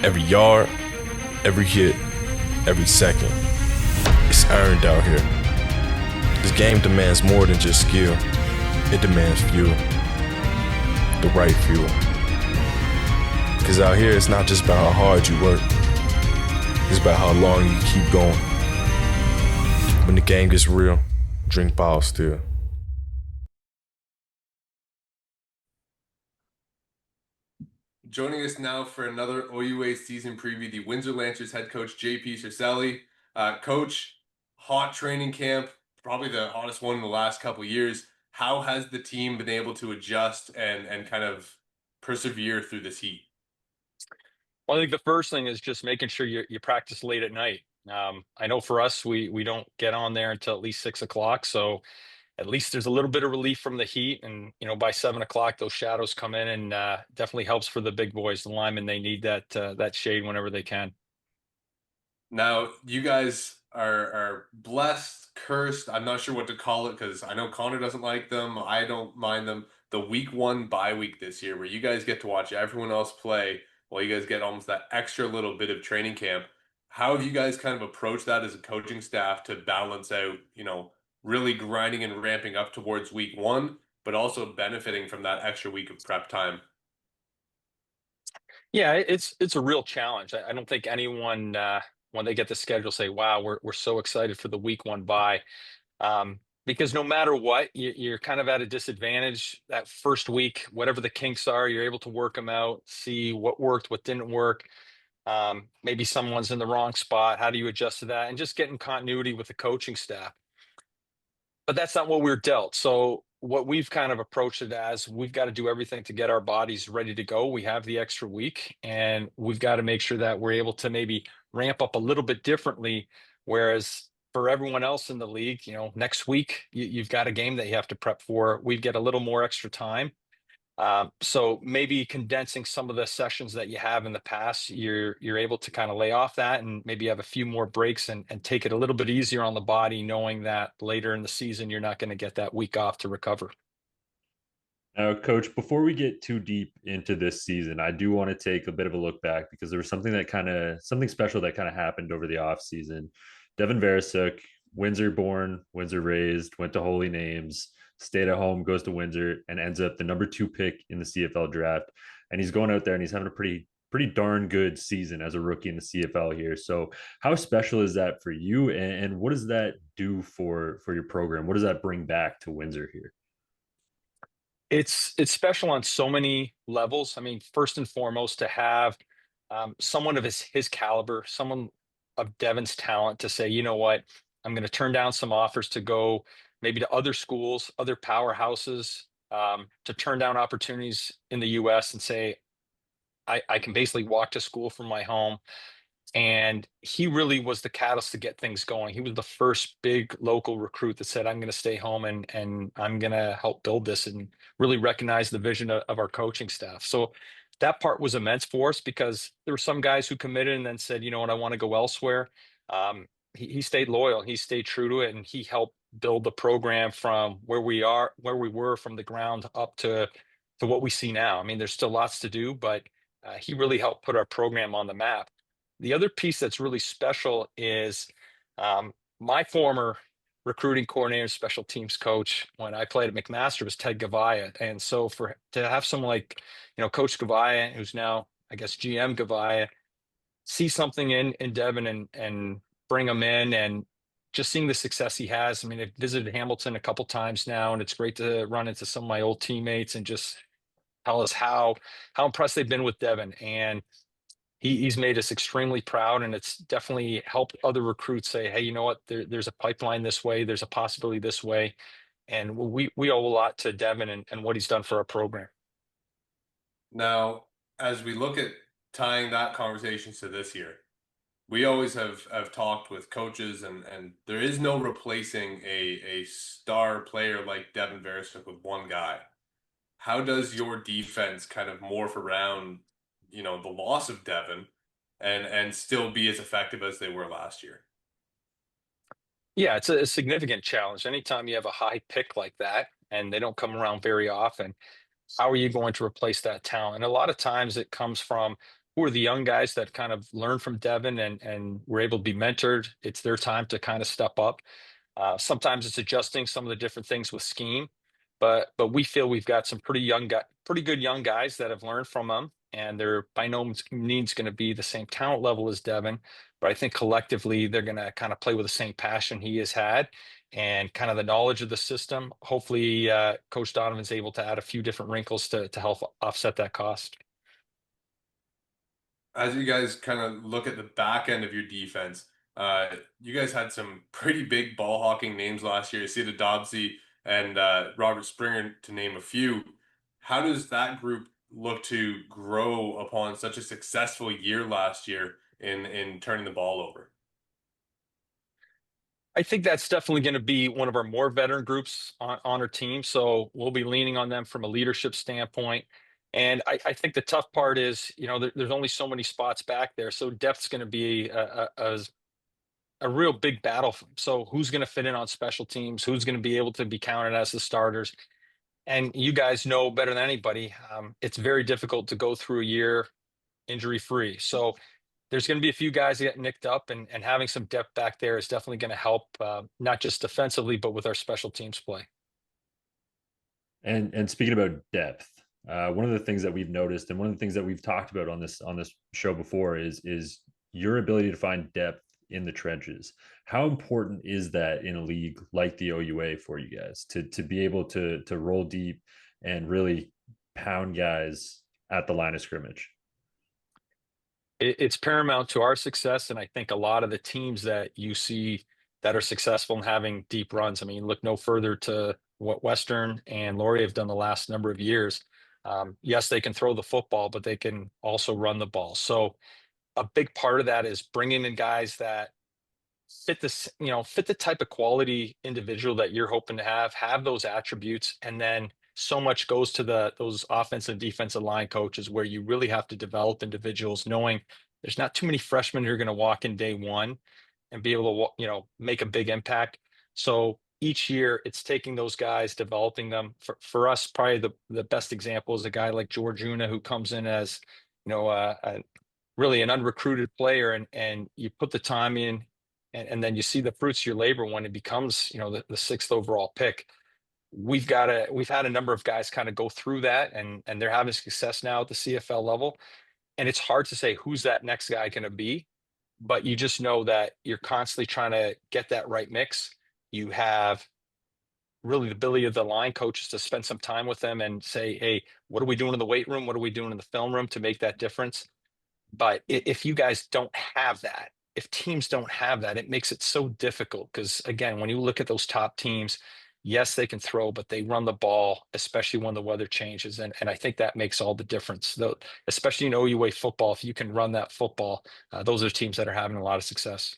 Every yard, every hit, every second. It's earned out here. This game demands more than just skill. It demands fuel. The right fuel. Because out here, it's not just about how hard you work. It's about how long you keep going. When the game gets real, drink bottle still. Joining us now for another OUA season preview, the Windsor Lancers head coach JP Circelli. Coach, hot training camp, probably the hottest one in the last couple of years. How has the team been able to adjust and kind of persevere through this heat? Well, I think the first thing is just making sure you practice late at night. I know for us, we don't get on there until at least 6 o'clock, so at least there's a little bit of relief from the heat. And by 7 o'clock, those shadows come in, and definitely helps for the big boys, the linemen. They need that shade whenever they can. Now, you guys are blessed, cursed. I'm not sure what to call it because I know Connor doesn't like them. I don't mind them. The week one bye week this year, where you guys get to watch everyone else play while you guys get almost that extra little bit of training camp. How have you guys kind of approached that as a coaching staff to balance out, really grinding and ramping up towards week one, but also benefiting from that extra week of prep time? Yeah, it's a real challenge. I don't think anyone when they get the schedule say, "Wow, we're so excited for the week one bye." Because no matter what, you're kind of at a disadvantage that first week. Whatever the kinks are, you're able to work them out, see what worked, what didn't work. Maybe someone's in the wrong spot. How do you adjust to that? And just getting continuity with the coaching staff. But that's not what we're dealt. So what we've kind of approached it as, we've got to do everything to get our bodies ready to go. We have the extra week, and we've got to make sure that we're able to maybe ramp up a little bit differently. Whereas for everyone else in the league, next week you've got a game that you have to prep for. We get a little more extra time. So maybe condensing some of the sessions that you have in the past, you're able to kind of lay off that and maybe have a few more breaks and take it a little bit easier on the body, knowing that later in the season you're not going to get that week off to recover. Now, Coach, before we get too deep into this season, I do want to take a bit of a look back because there was something special that kind of happened over the off season. Devin Veresuk, Windsor born, Windsor raised, went to Holy Names, stayed at home, goes to Windsor, and ends up the number 2 pick in the CFL draft. And he's going out there and he's having a pretty darn good season as a rookie in the CFL here. So, how special is that for you, and what does that do for your program? What does that bring back to Windsor here? It's special on so many levels. I mean, first and foremost, to have someone of his caliber, someone of Devin's talent, to say, you know what, I'm going to turn down some offers to go maybe to other schools, other powerhouses, to turn down opportunities in the U.S. and say, I can basically walk to school from my home. And he really was the catalyst to get things going. He was the first big local recruit that said, I'm going to stay home and I'm going to help build this, and really recognize the vision of our coaching staff. So that part was immense for us, because there were some guys who committed and then said, you know what, I want to go elsewhere. He stayed loyal, he stayed true to it, and he helped build the program from where we were from the ground up to what we see now. I mean, there's still lots to do, but he really helped put our program on the map. The other piece that's really special is my former recruiting coordinator, special teams coach when I played at McMaster, was Ted Gavaya. And so for to have someone like, Coach Gavaya, who's now, I guess, GM Gavaya, see something in Devin and bring him in, and just seeing the success he has. I mean, I've visited Hamilton a couple times now, and it's great to run into some of my old teammates and just tell us how impressed they've been with Devin. And he's made us extremely proud, and it's definitely helped other recruits say, hey, you know what, there's a pipeline this way, there's a possibility this way. And we owe a lot to Devin and what he's done for our program. Now, as we look at tying that conversation to this year, we always have talked with coaches, and there is no replacing a star player like Devin Veresuk with one guy. How does your defense kind of morph around, the loss of Devin and still be as effective as they were last year? Yeah, it's a significant challenge. Anytime you have a high pick like that and they don't come around very often, how are you going to replace that talent? And a lot of times it comes from who are the young guys that kind of learn from Devin and were able to be mentored. It's their time to kind of step up. Sometimes it's adjusting some of the different things with scheme, but we feel we've got some pretty good young guys that have learned from them, and they're by no means going to be the same talent level as Devin, but I think collectively they're going to kind of play with the same passion he has had and kind of the knowledge of the system. Hopefully, Coach Donovan's able to add a few different wrinkles to help offset that cost. As you guys kind of look at the back end of your defense, you guys had some pretty big ball hawking names last year. Sita Dobbsy and Robert Springer, to name a few. How does that group look to grow upon such a successful year last year in turning the ball over? I think that's definitely going to be one of our more veteran groups on our team. So we'll be leaning on them from a leadership standpoint. And I think the tough part is, there's only so many spots back there. So depth's going to be a real big battle. So who's going to fit in on special teams? Who's going to be able to be counted as the starters? And you guys know better than anybody, it's very difficult to go through a year injury free. So there's going to be a few guys that get nicked up, and having some depth back there is definitely going to help, not just defensively, but with our special teams play. And speaking about depth, one of the things that we've noticed, and one of the things that we've talked about on this show before, is your ability to find depth in the trenches. How important is that in a league like the OUA for you guys to be able to roll deep and really pound guys at the line of scrimmage? It's paramount to our success, and I think a lot of the teams that you see that are successful in having deep runs. I mean, look no further to what Western and Laurier have done the last number of years. Yes, they can throw the football, but they can also run the ball. So a big part of that is bringing in guys that fit this, fit the type of quality individual that you're hoping to have those attributes. And then so much goes to those offensive and defensive line coaches, where you really have to develop individuals, knowing there's not too many freshmen who are going to walk in day one and be able to, make a big impact. So each year it's taking those guys, developing them. For us, probably the best example is a guy like George Una, who comes in as, really an unrecruited player, and you put the time in, and then you see the fruits of your labor when it becomes, the sixth overall pick. We've had a number of guys kind of go through that, and they're having success now at the CFL level. And it's hard to say who's that next guy going to be, but you just know that you're constantly trying to get that right mix. You have really the ability of the line coaches to spend some time with them and say, hey, what are we doing in the weight room? What are we doing in the film room to make that difference? But if you guys don't have that, if teams don't have that, it makes it so difficult. Because again, when you look at those top teams, yes, they can throw, but they run the ball, especially when the weather changes. And I think that makes all the difference, though, especially in OUA football. If you can run that football, those are teams that are having a lot of success.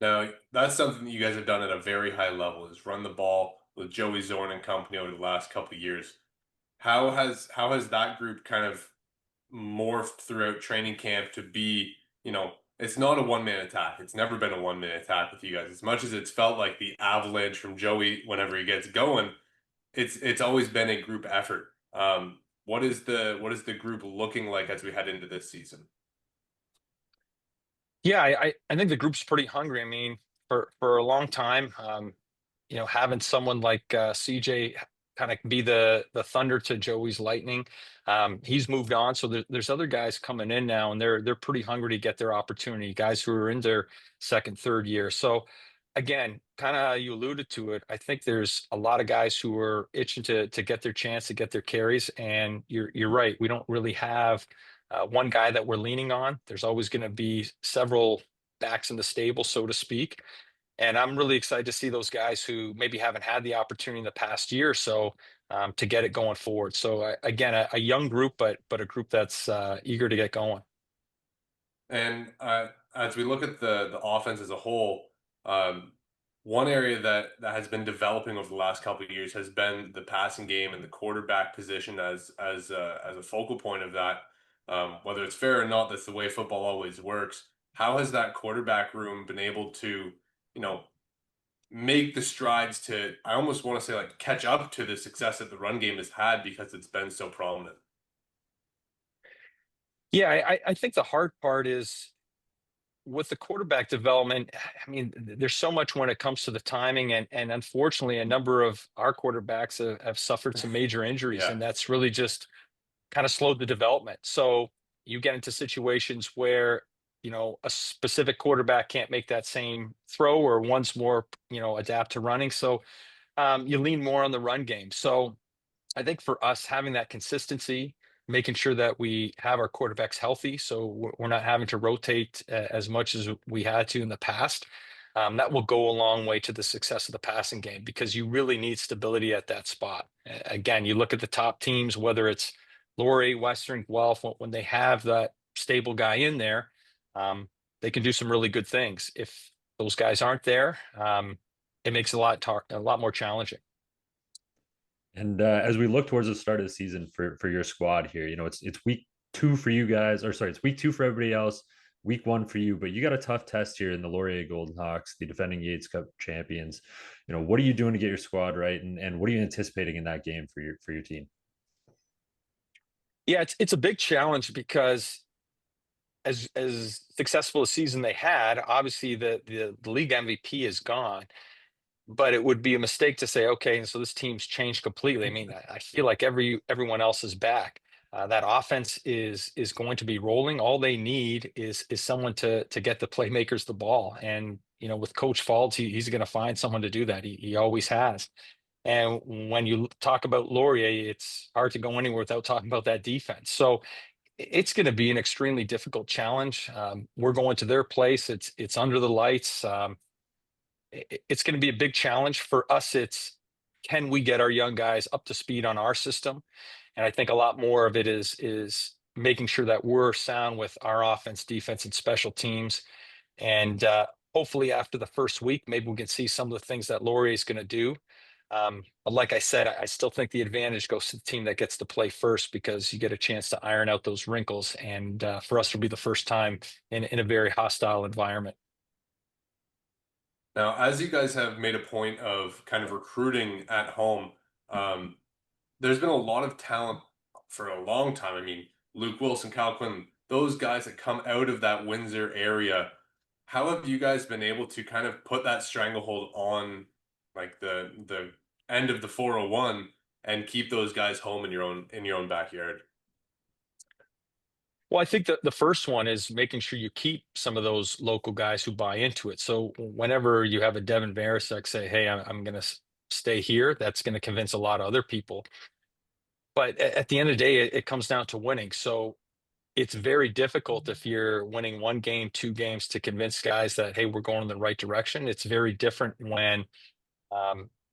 Now, that's something that you guys have done at a very high level, is run the ball with Joey Zorn and company over the last couple of years. How has that group kind of morphed throughout training camp to be, it's not a one-man attack. It's never been a one-man attack with you guys. As much as it's felt like the avalanche from Joey whenever he gets going, it's always been a group effort. What is the group looking like as we head into this season? Yeah, I think the group's pretty hungry. I mean, for a long time, having someone like CJ kind of be the thunder to Joey's lightning. He's moved on, so there's other guys coming in now, and they're pretty hungry to get their opportunity. Guys who are in their second, third year. So again, kind of you alluded to it. I think there's a lot of guys who are itching to get their chance, to get their carries. And you're right. We don't really have one guy that we're leaning on. There's always going to be several backs in the stable, so to speak. And I'm really excited to see those guys who maybe haven't had the opportunity in the past year or so, to get it going forward. So again, a young group, but a group that's eager to get going. And as we look at the offense as a whole, one area that has been developing over the last couple of years has been the passing game and the quarterback position as a focal point of that. Whether it's fair or not, that's the way football always works. How has that quarterback room been able to, make the strides to, I almost want to say, like, catch up to the success that the run game has had because it's been so prominent? Yeah, I think the hard part is with the quarterback development. I mean, there's so much when it comes to the timing, and unfortunately, a number of our quarterbacks have suffered some major injuries, Yeah. and that's really just kind of slowed the development. So you get into situations where, a specific quarterback can't make that same throw, or one's more, adapt to running. So you lean more on the run game. So I think for us, having that consistency, making sure that we have our quarterbacks healthy, so we're not having to rotate as much as we had to in the past. That will go a long way to the success of the passing game, because you really need stability at that spot. Again, you look at the top teams, whether it's Laurier, Western, Guelph, when they have that stable guy in there, they can do some really good things. If those guys aren't there, it makes it a lot more challenging. And as we look towards the start of the season for your squad here, it's week 2 for you guys, or sorry, it's week 2 for everybody else, week 1 for you. But you got a tough test here in the Laurier Golden Hawks, the defending Yates Cup champions. What are you doing to get your squad right, and what are you anticipating in that game for your team? Yeah, it's a big challenge because as successful a season they had, obviously the league MVP is gone. But it would be a mistake to say, okay, and so this team's changed completely. I mean, I feel like everyone else is back. That offense is going to be rolling. All they need is someone to get the playmakers the ball. And with Coach Faulds, he's going to find someone to do that. He always has. And when you talk about Laurier, it's hard to go anywhere without talking about that defense. So it's going to be an extremely difficult challenge. We're going to their place. It's under the lights. It's going to be a big challenge for us. It's, can we get our young guys up to speed on our system? And I think a lot more of it is making sure that we're sound with our offense, defense, and special teams. And hopefully after the first week, maybe we can see some of the things that Laurier is going to do. But like I said, I still think the advantage goes to the team that gets to play first, because you get a chance to iron out those wrinkles. And for us, it'll be the first time in a very hostile environment. Now, as you guys have made a point of kind of recruiting at home, um, there's been a lot of talent for a long time. I mean, Luke Wilson, Cal Quinn, those guys that come out of that Windsor area. How have you guys been able to kind of put that stranglehold on, like the end of the 401, and keep those guys home in your own backyard? Well, I think that the first one is making sure you keep some of those local guys who buy into it. So whenever you have a Devin Veresuk say, "Hey, I'm going to stay here," that's going to convince a lot of other people. But at the end of the day, it comes down to winning. So it's very difficult if you're winning one game, two games, to convince guys that, hey, we're going in the right direction. It's very different when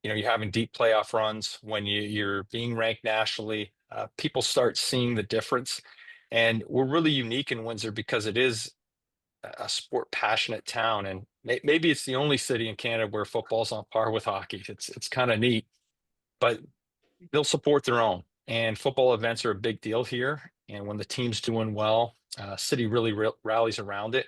you're having deep playoff runs, when you're being ranked nationally. People start seeing the difference. And we're really unique in Windsor because it is a sport passionate town. And maybe it's the only city in Canada where football's on par with hockey. It's kind of neat, but they'll support their own. And football events are a big deal here. And when the team's doing well, city really rallies around it.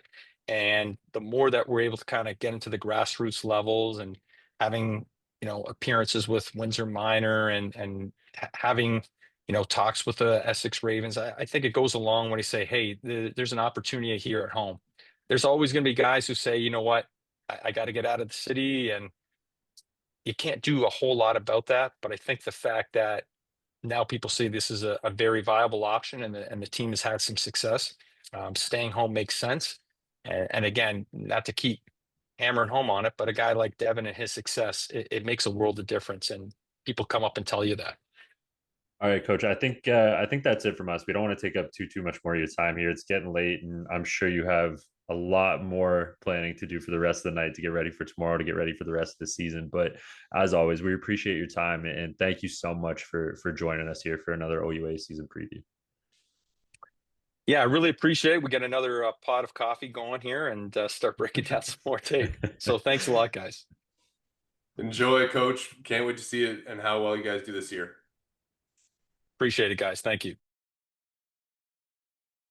And the more that we're able to kind of get into the grassroots levels and having, appearances with Windsor Minor and having, talks with the Essex Ravens, I think it goes along when you say, hey, there's an opportunity here at home. There's always going to be guys who say, you know what, I got to get out of the city, and you can't do a whole lot about that. But I think the fact that now people see this is a very viable option, and the team has had some success, staying home makes sense. And again, not to keep hammering home on it, but a guy like Devin and his success, it makes a world of difference. And people come up and tell you that. All right, Coach. I think that's it from us. We don't want to take up too much more of your time here. It's getting late, and I'm sure you have a lot more planning to do for the rest of the night to get ready for tomorrow, to get ready for the rest of the season. But as always, we appreciate your time, and thank you so much for joining us here for another OUA season preview. Yeah, I really appreciate it. We get another pot of coffee going here and start breaking down some more tape. So thanks a lot, guys. Enjoy, Coach. Can't wait to see it and how well you guys do this year. Appreciate it, guys. Thank you.